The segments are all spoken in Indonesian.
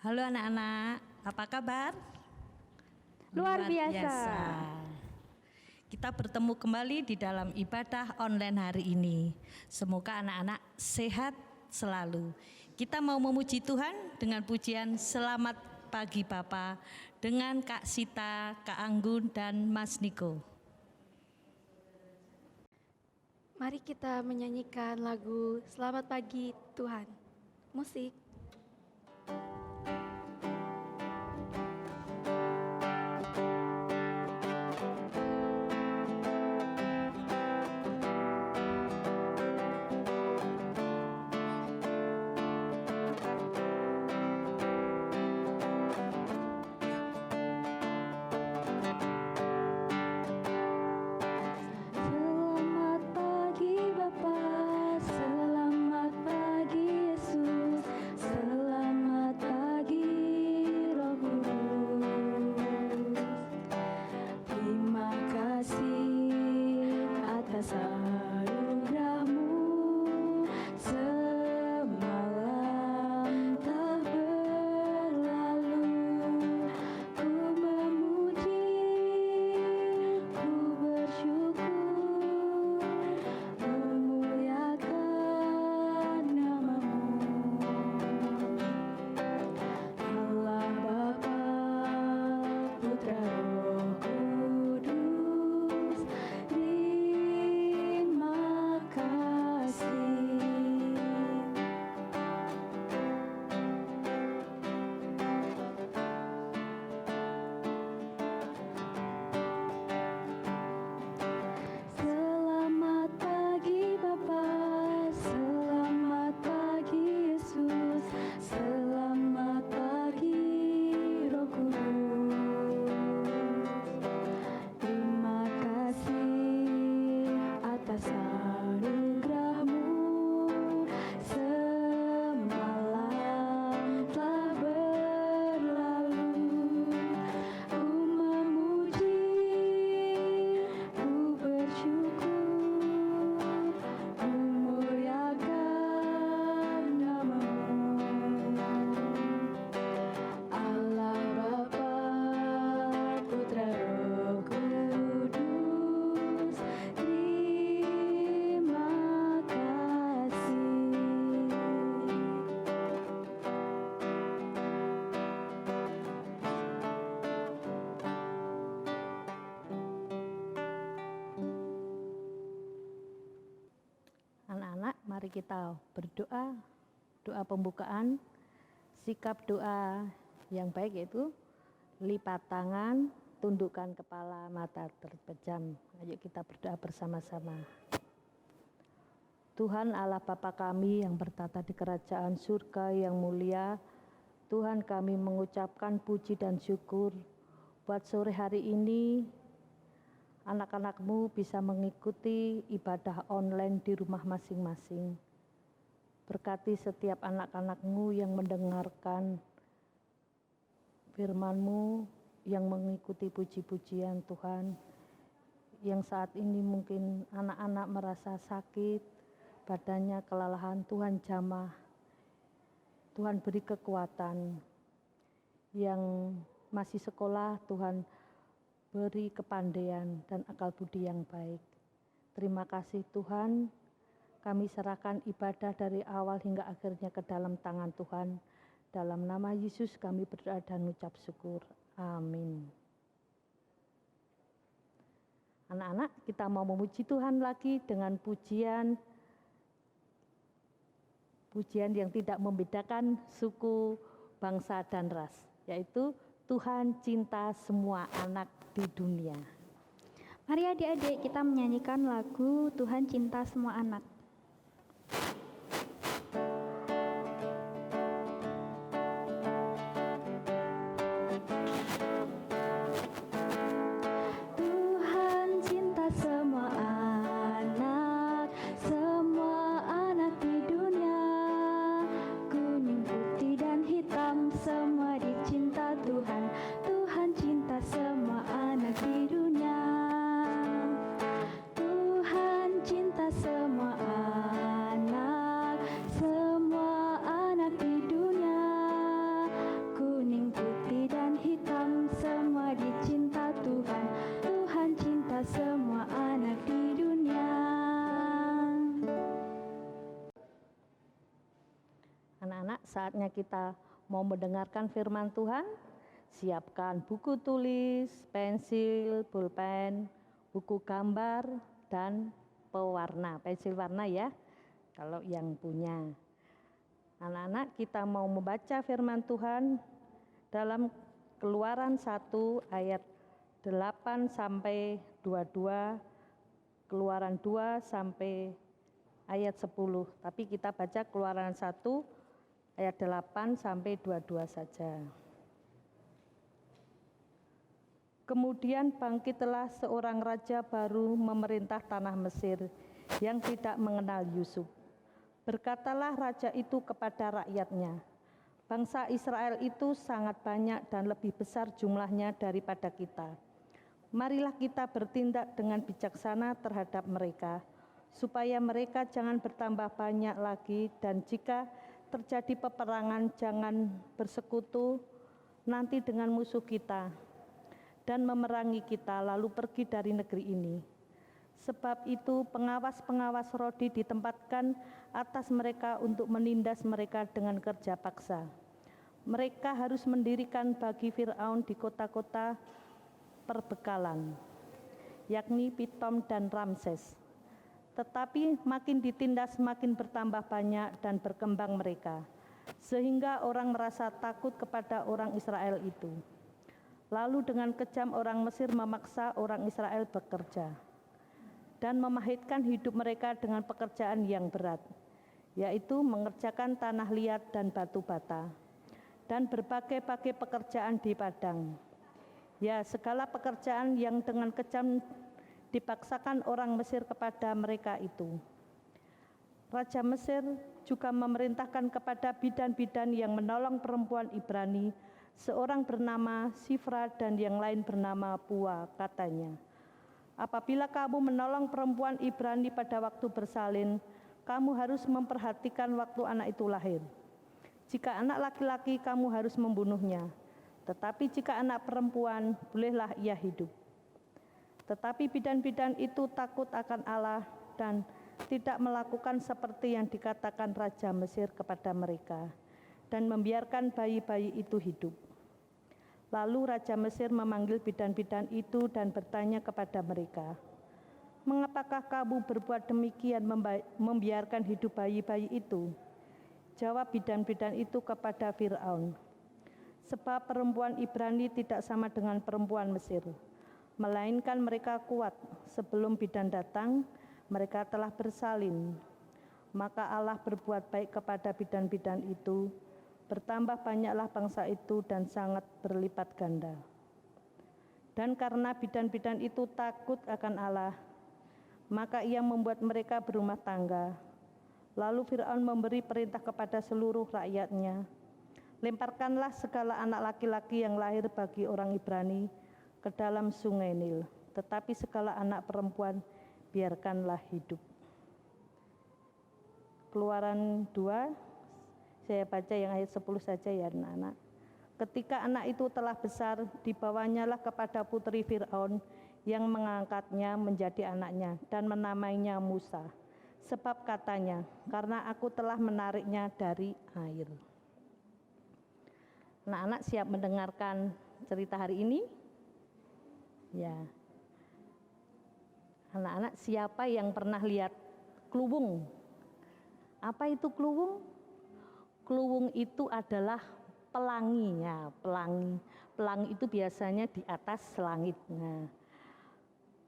Halo anak-anak, apa kabar? Luar biasa. Kita bertemu kembali di dalam ibadah online hari ini. Semoga anak-anak sehat selalu. Kita mau memuji Tuhan dengan pujian Selamat Pagi Bapa dengan Kak Sita, Kak Anggun, dan Mas Niko. Mari kita menyanyikan lagu Selamat Pagi Tuhan. Musik. Mari kita berdoa, doa pembukaan, sikap doa yang baik yaitu lipat tangan, tundukkan kepala, mata terpejam. Ayo kita berdoa bersama-sama. Tuhan Allah Bapa kami yang bertata di kerajaan surga yang mulia, Tuhan kami mengucapkan puji dan syukur buat sore hari ini anak-anak-Mu bisa mengikuti ibadah online di rumah masing-masing. Berkati setiap anak-anak-Mu yang mendengarkan firman-Mu, yang mengikuti puji-pujian Tuhan. Yang saat ini mungkin anak-anak merasa sakit, badannya kelelahan, Tuhan jamah. Tuhan beri kekuatan. Yang masih sekolah, Tuhan beri kepandaian dan akal budi yang baik. Terima kasih Tuhan, kami serahkan ibadah dari awal hingga akhirnya ke dalam tangan Tuhan. Dalam nama Yesus kami berdoa dan ucap syukur. Amin. Anak-anak, kita mau memuji Tuhan lagi dengan pujian yang tidak membedakan suku, bangsa, dan ras, yaitu Tuhan cinta semua anak di dunia. Mari adik-adik kita menyanyikan lagu Tuhan Cinta Semua Anak. Tuhan cinta semua anak di dunia. Kuning, putih, dan hitam semua dicinta Tuhan. Tuhan cinta semua anak di dunia. Tuhan cinta semua saatnya kita mau mendengarkan firman Tuhan. Siapkan buku tulis, pensil, pulpen, buku gambar, dan pewarna, pensil warna ya, kalau yang punya. Anak-anak, kita mau membaca firman Tuhan dalam Keluaran 1 ayat 8 sampai 22, Keluaran 2 sampai ayat 10. Tapi kita baca Keluaran 1 ayat 8 sampai 22 saja. Kemudian bangkitlah seorang raja baru memerintah tanah Mesir yang tidak mengenal Yusuf. Berkatalah raja itu kepada rakyatnya, bangsa Israel itu sangat banyak dan lebih besar jumlahnya daripada kita. Marilah kita bertindak dengan bijaksana terhadap mereka, supaya mereka jangan bertambah banyak lagi, dan jika terjadi peperangan jangan bersekutu nanti dengan musuh kita dan memerangi kita lalu pergi dari negeri ini. Sebab itu pengawas-pengawas Rodi ditempatkan atas mereka untuk menindas mereka dengan kerja paksa. Mereka harus mendirikan bagi Firaun di kota-kota perbekalan, yakni Pitom dan Ramses. Tetapi makin ditindas makin bertambah banyak dan berkembang mereka, sehingga orang merasa takut kepada orang Israel itu. Lalu dengan kejam orang Mesir memaksa orang Israel bekerja dan memahitkan hidup mereka dengan pekerjaan yang berat, yaitu mengerjakan tanah liat dan batu bata, dan berbagai-bagai pekerjaan di padang. Ya, segala pekerjaan yang dengan kejam dipaksakan orang Mesir kepada mereka itu. Raja Mesir juga memerintahkan kepada bidan-bidan yang menolong perempuan Ibrani, seorang bernama Sifra dan yang lain bernama Pua, katanya, apabila kamu menolong perempuan Ibrani pada waktu bersalin, kamu harus memperhatikan waktu anak itu lahir. Jika anak laki-laki, kamu harus membunuhnya. Tetapi jika anak perempuan, bolehlah ia hidup. Tetapi bidan-bidan itu takut akan Allah dan tidak melakukan seperti yang dikatakan Raja Mesir kepada mereka, dan membiarkan bayi-bayi itu hidup. Lalu Raja Mesir memanggil bidan-bidan itu dan bertanya kepada mereka, mengapakah kamu berbuat demikian membiarkan hidup bayi-bayi itu? Jawab bidan-bidan itu kepada Firaun, sebab perempuan Ibrani tidak sama dengan perempuan Mesir, melainkan mereka kuat. Sebelum bidan datang, mereka telah bersalin. Maka Allah berbuat baik kepada bidan-bidan itu, bertambah banyaklah bangsa itu dan sangat berlipat ganda. Dan karena bidan-bidan itu takut akan Allah, maka ia membuat mereka berumah tangga. Lalu Firaun memberi perintah kepada seluruh rakyatnya, lemparkanlah segala anak laki-laki yang lahir bagi orang Ibrani ke dalam sungai Nil, tetapi segala anak perempuan biarkanlah hidup. Keluaran 2, saya baca yang ayat 10 saja ya anak-anak. Ketika anak itu telah besar, dibawanyalah kepada putri Firaun yang mengangkatnya menjadi anaknya dan menamainya Musa. Sebab katanya, karena aku telah menariknya dari air. Anak-anak siap mendengarkan cerita hari ini? Ya. Anak-anak, siapa yang pernah lihat kluwung? Apa itu kluwung? Kluwung itu adalah pelangi ya, pelangi. Pelangi itu biasanya di atas langit. Nah,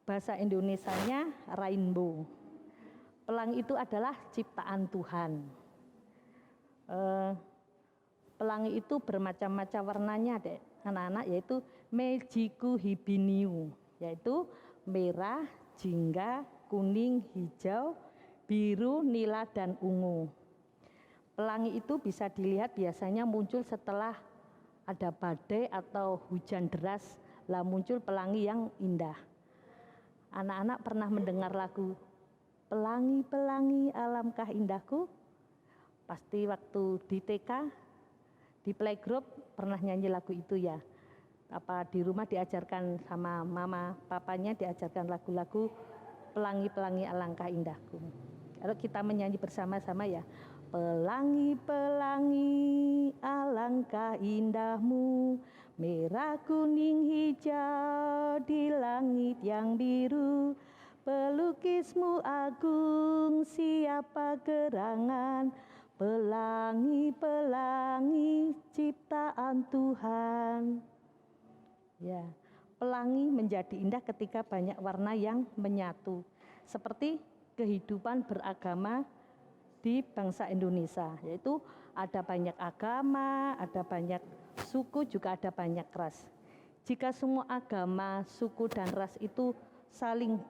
bahasa Indonesianya rainbow. Pelangi itu adalah ciptaan Tuhan. Pelangi itu bermacam-macam warnanya, dek, anak-anak, yaitu Mejiku hibiniu, yaitu merah, jingga, kuning, hijau, biru, nila, dan ungu. Pelangi itu bisa dilihat biasanya muncul setelah ada badai atau hujan deras, lah muncul pelangi yang indah. Anak-anak pernah mendengar lagu Pelangi-pelangi alamkah indahku? Pasti waktu di TK, di playgroup pernah nyanyi lagu itu ya. Apa di rumah diajarkan sama mama, papanya diajarkan lagu-lagu Pelangi-pelangi alangkah indahku. Kalau kita menyanyi bersama-sama ya, Pelangi-pelangi alangkah indahmu, merah kuning hijau di langit yang biru. Pelukismu agung, siapa gerangan, pelangi-pelangi ciptaan Tuhan. Ya, pelangi menjadi indah ketika banyak warna yang menyatu, seperti kehidupan beragama di bangsa Indonesia, yaitu ada banyak agama, ada banyak suku, juga ada banyak ras. Jika semua agama, suku, dan ras itu saling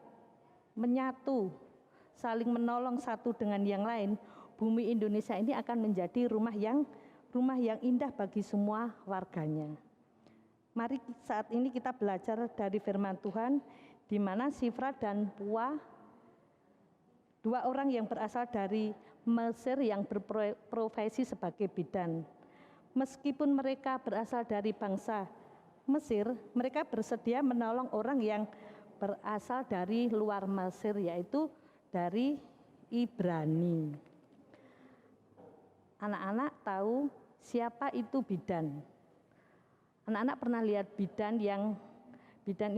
menyatu, saling menolong satu dengan yang lain, bumi Indonesia ini akan menjadi rumah yang indah bagi semua warganya. Mari saat ini kita belajar dari firman Tuhan, di mana Shifra dan Pua, dua orang yang berasal dari Mesir yang berprofesi sebagai bidan. Meskipun mereka berasal dari bangsa Mesir, mereka bersedia menolong orang yang berasal dari luar Mesir, yaitu dari Ibrani. Anak-anak tahu siapa itu bidan? Anak-anak pernah lihat bidan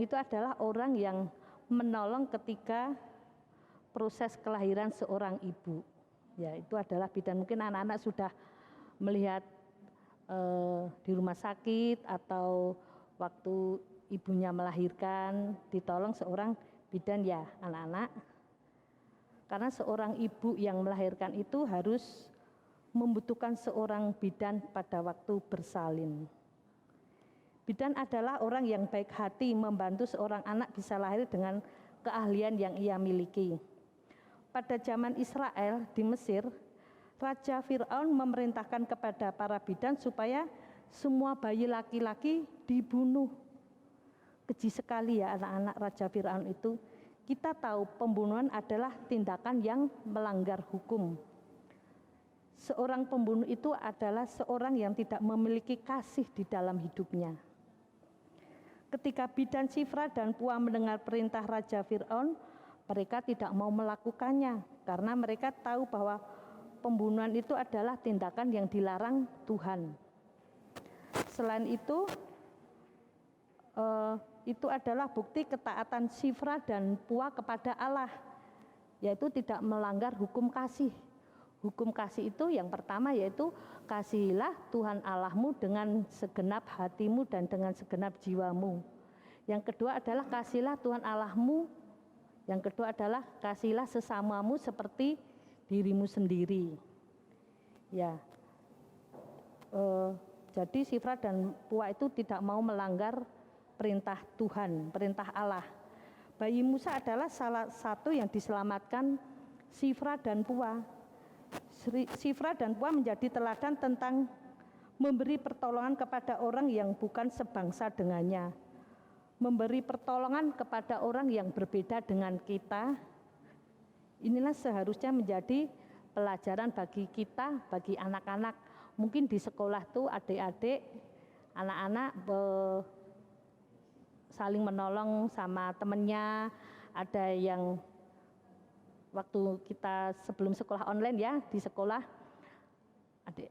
itu adalah orang yang menolong ketika proses kelahiran seorang ibu. Ya, itu adalah bidan. Mungkin anak-anak sudah melihat di rumah sakit atau waktu ibunya melahirkan ditolong seorang bidan, ya anak-anak. Karena seorang ibu yang melahirkan itu harus membutuhkan seorang bidan pada waktu bersalin. Bidan adalah orang yang baik hati membantu seorang anak bisa lahir dengan keahlian yang ia miliki. Pada zaman Israel di Mesir, Raja Fir'aun memerintahkan kepada para bidan supaya semua bayi laki-laki dibunuh. Keji sekali ya anak-anak Raja Fir'aun itu. Kita tahu pembunuhan adalah tindakan yang melanggar hukum. Seorang pembunuh itu adalah seorang yang tidak memiliki kasih di dalam hidupnya. Ketika bidan Shifra dan Pua mendengar perintah Raja Fir'aun, mereka tidak mau melakukannya karena mereka tahu bahwa pembunuhan itu adalah tindakan yang dilarang Tuhan. Selain itu adalah bukti ketaatan Shifra dan Pua kepada Allah, yaitu tidak melanggar hukum kasih. Hukum kasih itu yang pertama yaitu kasihilah Tuhan Allahmu dengan segenap hatimu dan dengan segenap jiwamu. Yang kedua adalah kasihilah Tuhan Allahmu. Yang kedua adalah kasihilah sesamamu seperti dirimu sendiri. Ya, jadi Shifra dan Pua itu tidak mau melanggar perintah Tuhan, perintah Allah. Bayi Musa adalah salah satu yang diselamatkan Shifra dan Pua. Shifra dan Pua menjadi teladan tentang memberi pertolongan kepada orang yang bukan sebangsa dengannya. Memberi pertolongan kepada orang yang berbeda dengan kita. Inilah seharusnya menjadi pelajaran bagi kita, bagi anak-anak. Mungkin di sekolah tuh adik-adik, anak-anak saling menolong sama temennya. Ada yang waktu kita sebelum sekolah online ya, di sekolah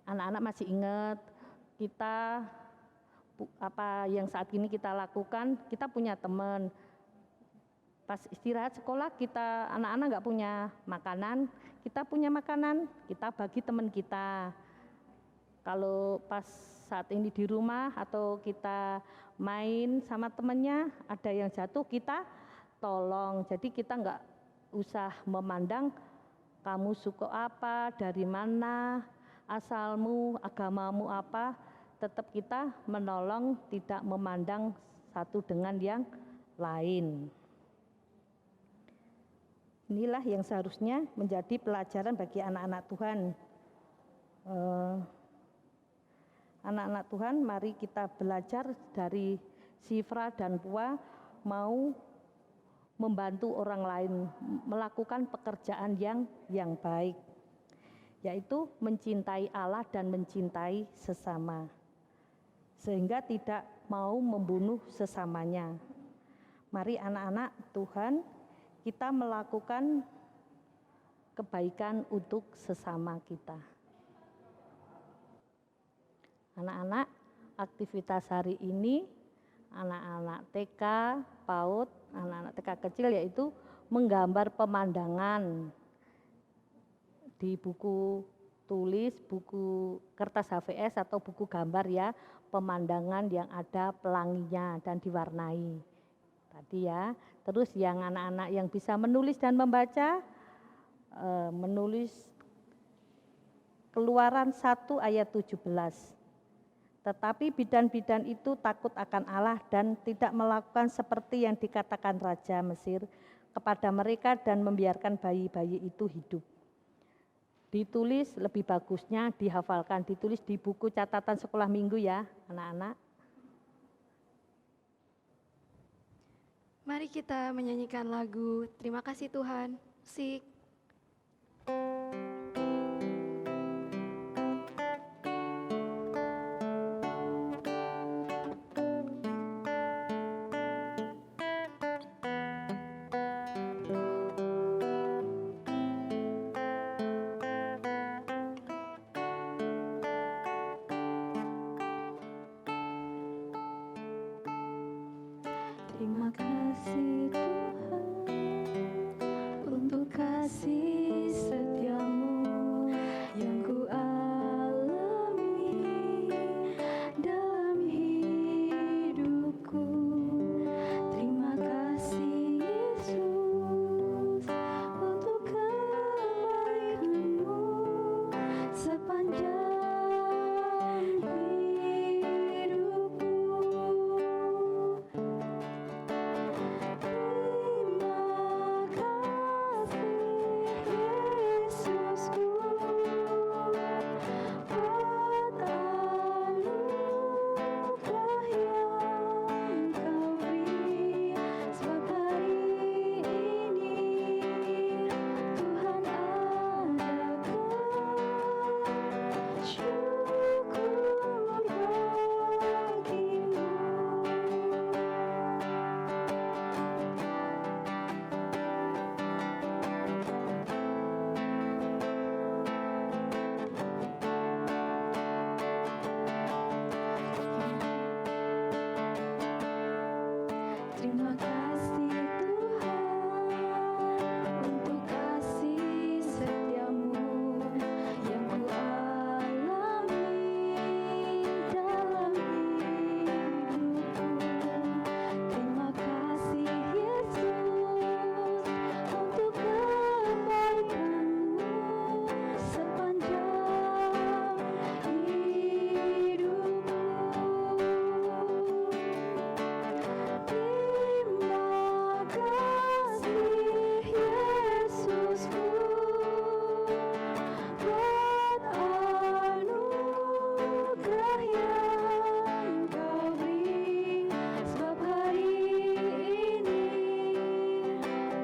anak-anak masih ingat kita apa yang saat ini kita lakukan. Kita punya teman, pas istirahat sekolah kita anak-anak nggak punya makanan, kita punya makanan, kita bagi teman kita. Kalau pas saat ini di rumah atau kita main sama temannya, ada yang jatuh kita tolong. Jadi kita nggak usah memandang kamu suku apa, dari mana, asalmu, agamamu apa. Tetap kita menolong, tidak memandang satu dengan yang lain. Inilah yang seharusnya menjadi pelajaran bagi anak-anak Tuhan. Anak-anak Tuhan, mari kita belajar dari Shifra dan Pua, mau membantu orang lain melakukan pekerjaan yang baik, yaitu mencintai Allah dan mencintai sesama, sehingga tidak mau membunuh sesamanya. Mari anak-anak Tuhan, kita melakukan kebaikan untuk sesama kita. Anak-anak, aktivitas hari ini anak-anak TK, PAUD, anak-anak TK kecil yaitu menggambar pemandangan di buku tulis, buku kertas HVS atau buku gambar ya, pemandangan yang ada pelanginya dan diwarnai. Tadi ya, terus yang anak-anak yang bisa menulis dan membaca, menulis Keluaran 1 ayat 17. Tetapi bidan-bidan itu takut akan Allah dan tidak melakukan seperti yang dikatakan Raja Mesir kepada mereka dan membiarkan bayi-bayi itu hidup. Ditulis lebih bagusnya dihafalkan, ditulis di buku catatan sekolah minggu ya anak-anak. Mari kita menyanyikan lagu Terima Kasih Tuhan. Musik. Terima kasih Tuhan untuk kasih setiamu yang ku alami dalam hidupku. Terima kasih Yesus untuk kebaikan-Mu sepanjang Terima kasih Tuhan untuk kasih setiamu yang ku alami dalam hidupku. Terima kasih Yesus untuk kebaikan-Mu sepanjang hidupku. Terima kasih Yesusku buat anugerah yang Kau beri, sebab hari ini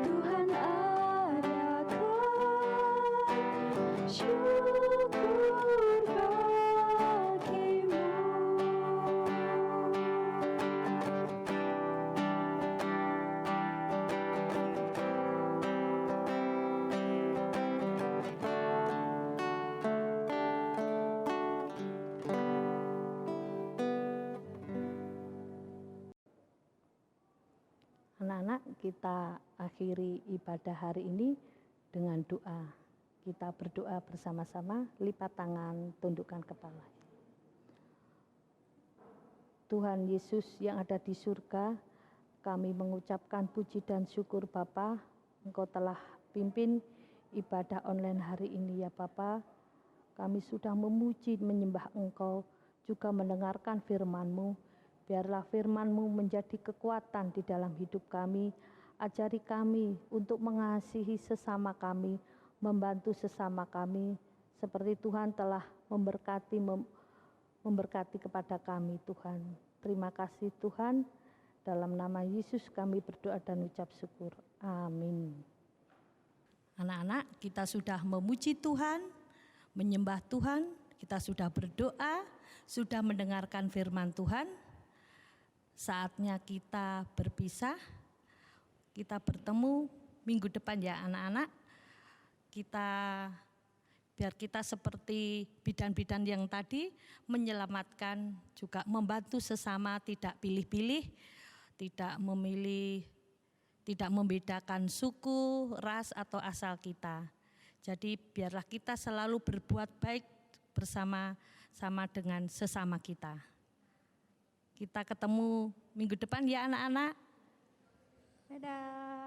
Tuhan adakan syukur bagimu. Anak-anak, kita akhiri ibadah hari ini dengan doa. Kita berdoa bersama-sama, lipat tangan, tundukkan kepala. Tuhan Yesus yang ada di surga, kami mengucapkan puji dan syukur Bapa, Engkau telah pimpin ibadah online hari ini ya Bapa. Kami sudah memuji, menyembah Engkau, juga mendengarkan firman-Mu. Biarlah firman-Mu menjadi kekuatan di dalam hidup kami. Ajari kami untuk mengasihi sesama kami, membantu sesama kami, seperti Tuhan telah memberkati kepada kami Tuhan. Terima kasih Tuhan, dalam nama Yesus kami berdoa dan ucap syukur. Amin. Anak-anak, kita sudah memuji Tuhan, menyembah Tuhan, kita sudah berdoa, sudah mendengarkan firman Tuhan. Saatnya kita berpisah, kita bertemu minggu depan ya anak-anak. Kita Biar kita seperti bidan-bidan yang tadi menyelamatkan, juga membantu sesama, tidak pilih-pilih, tidak memilih, tidak membedakan suku, ras atau asal kita. Jadi biarlah kita selalu berbuat baik bersama-sama dengan sesama kita. Kita ketemu minggu depan ya anak-anak. Dadah.